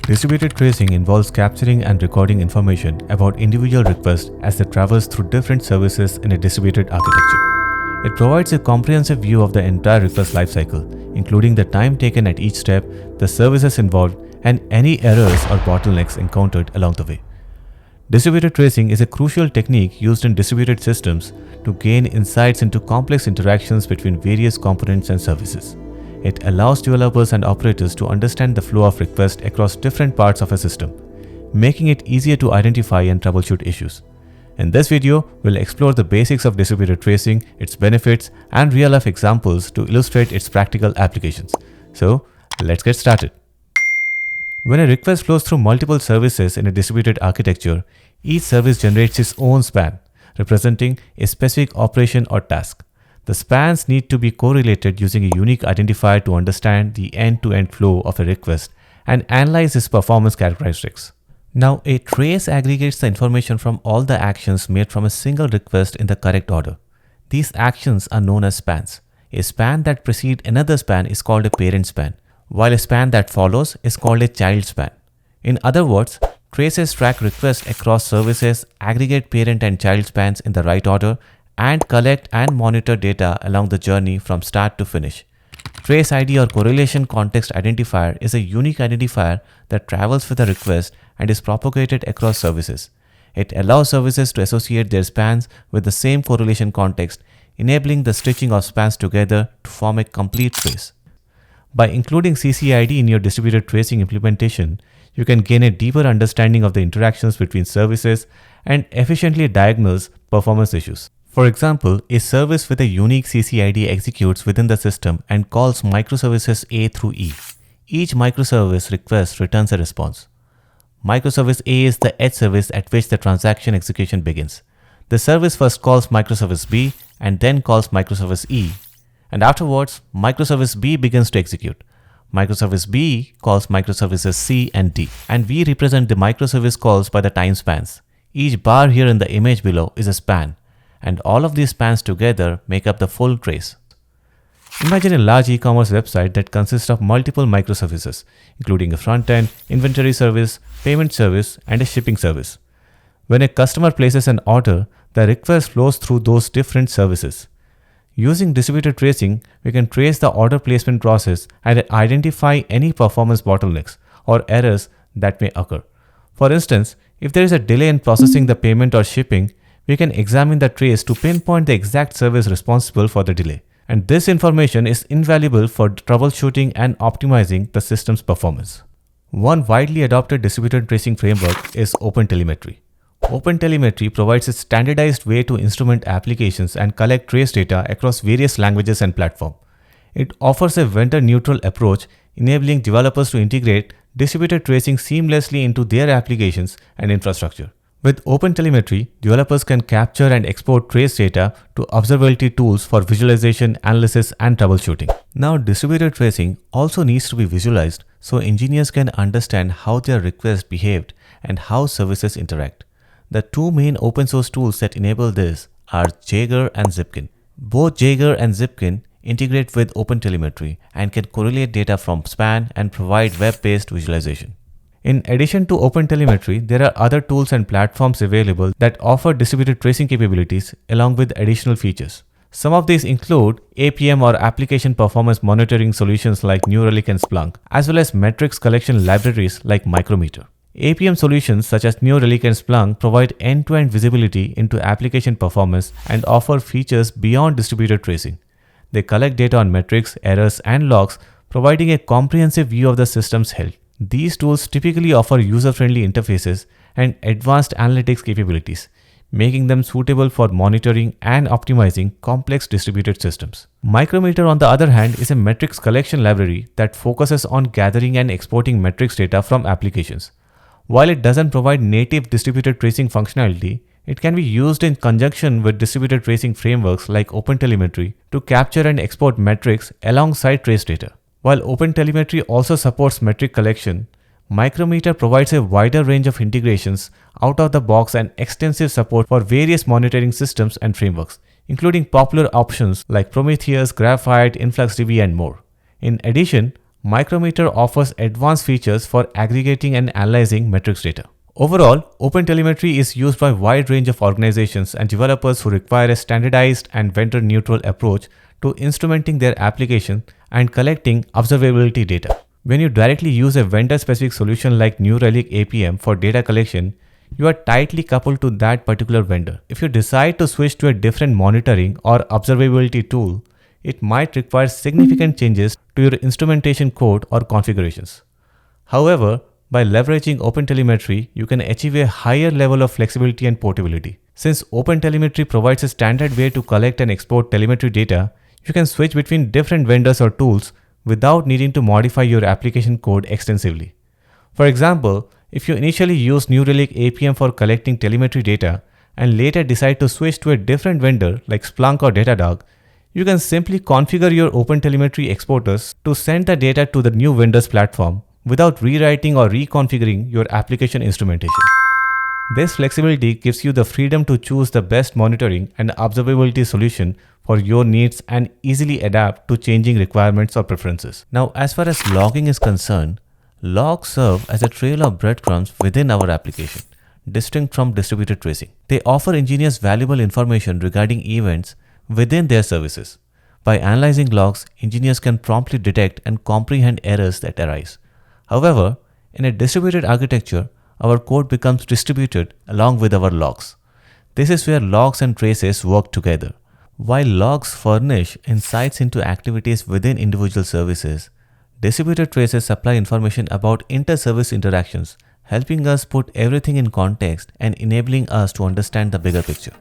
Distributed tracing involves capturing and recording information about individual requests as they traverse through different services in a distributed architecture. It provides a comprehensive view of the entire request lifecycle, including the time taken at each step, the services involved, and any errors or bottlenecks encountered along the way. Distributed tracing is a crucial technique used in distributed systems to gain insights into complex interactions between various components and services. It allows developers and operators to understand the flow of requests across different parts of a system, making it easier to identify and troubleshoot issues. In this video, we'll explore the basics of distributed tracing, its benefits, and real-life examples to illustrate its practical applications. So, let's get started. When a request flows through multiple services in a distributed architecture, each service generates its own span, representing a specific operation or task. The spans need to be correlated using a unique identifier to understand the end-to-end flow of a request and analyze its performance characteristics. Now, a trace aggregates the information from all the actions made from a single request in the correct order. These actions are known as spans. A span that precedes another span is called a parent span, while a span that follows is called a child span. In other words, traces track requests across services, aggregate parent and child spans in the right order, and collect and monitor data along the journey from start to finish. Trace ID or correlation context identifier is a unique identifier that travels with a request and is propagated across services. It allows services to associate their spans with the same correlation context, enabling the stitching of spans together to form a complete trace. By including CCID in your distributed tracing implementation, you can gain a deeper understanding of the interactions between services and efficiently diagnose performance issues. For example, a service with a unique CCID executes within the system and calls microservices A through E. Each microservice request returns a response. Microservice A is the edge service at which the transaction execution begins. The service first calls microservice B and then calls microservice E. And afterwards, microservice B begins to execute. Microservice B calls microservices C and D. And we represent the microservice calls by the time spans. Each bar here in the image below is a span, and all of these spans together make up the full trace. Imagine a large e-commerce website that consists of multiple microservices, including a front-end, inventory service, payment service, and a shipping service. When a customer places an order, the request flows through those different services. Using distributed tracing, we can trace the order placement process and identify any performance bottlenecks or errors that may occur. For instance, if there is a delay in processing the payment or shipping, we can examine the trace to pinpoint the exact service responsible for the delay. And this information is invaluable for troubleshooting and optimizing the system's performance. One widely adopted distributed tracing framework is OpenTelemetry. OpenTelemetry provides a standardized way to instrument applications and collect trace data across various languages and platforms. It offers a vendor-neutral approach, enabling developers to integrate distributed tracing seamlessly into their applications and infrastructure. With OpenTelemetry, developers can capture and export trace data to observability tools for visualization, analysis, and troubleshooting. Now, distributed tracing also needs to be visualized so engineers can understand how their requests behaved and how services interact. The two main open source tools that enable this are Jaeger and Zipkin. Both Jaeger and Zipkin integrate with OpenTelemetry and can correlate data from span and provide web-based visualization. In addition to OpenTelemetry, there are other tools and platforms available that offer distributed tracing capabilities along with additional features. Some of these include APM or application performance monitoring solutions like Relic and Splunk, as well as metrics collection libraries like Micrometer. APM solutions such as Relic and Splunk provide end-to-end visibility into application performance and offer features beyond distributed tracing. They collect data on metrics, errors, and logs, providing a comprehensive view of the system's health. These tools typically offer user-friendly interfaces and advanced analytics capabilities, making them suitable for monitoring and optimizing complex distributed systems. Micrometer, on the other hand, is a metrics collection library that focuses on gathering and exporting metrics data from applications. While it doesn't provide native distributed tracing functionality, it can be used in conjunction with distributed tracing frameworks like OpenTelemetry to capture and export metrics alongside trace data. While OpenTelemetry also supports metric collection, Micrometer provides a wider range of integrations out of the box and extensive support for various monitoring systems and frameworks, including popular options like Prometheus, Graphite, InfluxDB, and more. In addition, Micrometer offers advanced features for aggregating and analyzing metrics data. Overall, OpenTelemetry is used by a wide range of organizations and developers who require a standardized and vendor-neutral approach to instrumenting their application and collecting observability data. When you directly use a vendor-specific solution like New Relic APM for data collection, you are tightly coupled to that particular vendor. If you decide to switch to a different monitoring or observability tool, it might require significant changes to your instrumentation code or configurations. However, by leveraging OpenTelemetry, you can achieve a higher level of flexibility and portability. Since OpenTelemetry provides a standard way to collect and export telemetry data, you can switch between different vendors or tools without needing to modify your application code extensively. For example, if you initially use New Relic APM for collecting telemetry data and later decide to switch to a different vendor like Splunk or Datadog, you can simply configure your OpenTelemetry exporters to send the data to the new vendor's platform without rewriting or reconfiguring your application instrumentation. This flexibility gives you the freedom to choose the best monitoring and observability solution for your needs and easily adapt to changing requirements or preferences. Now, as far as logging is concerned, logs serve as a trail of breadcrumbs within our application, distinct from distributed tracing. They offer engineers valuable information regarding events within their services. By analyzing logs, engineers can promptly detect and comprehend errors that arise. However, in a distributed architecture, our code becomes distributed along with our logs. This is where logs and traces work together. While logs furnish insights into activities within individual services, distributed traces supply information about inter-service interactions, helping us put everything in context and enabling us to understand the bigger picture.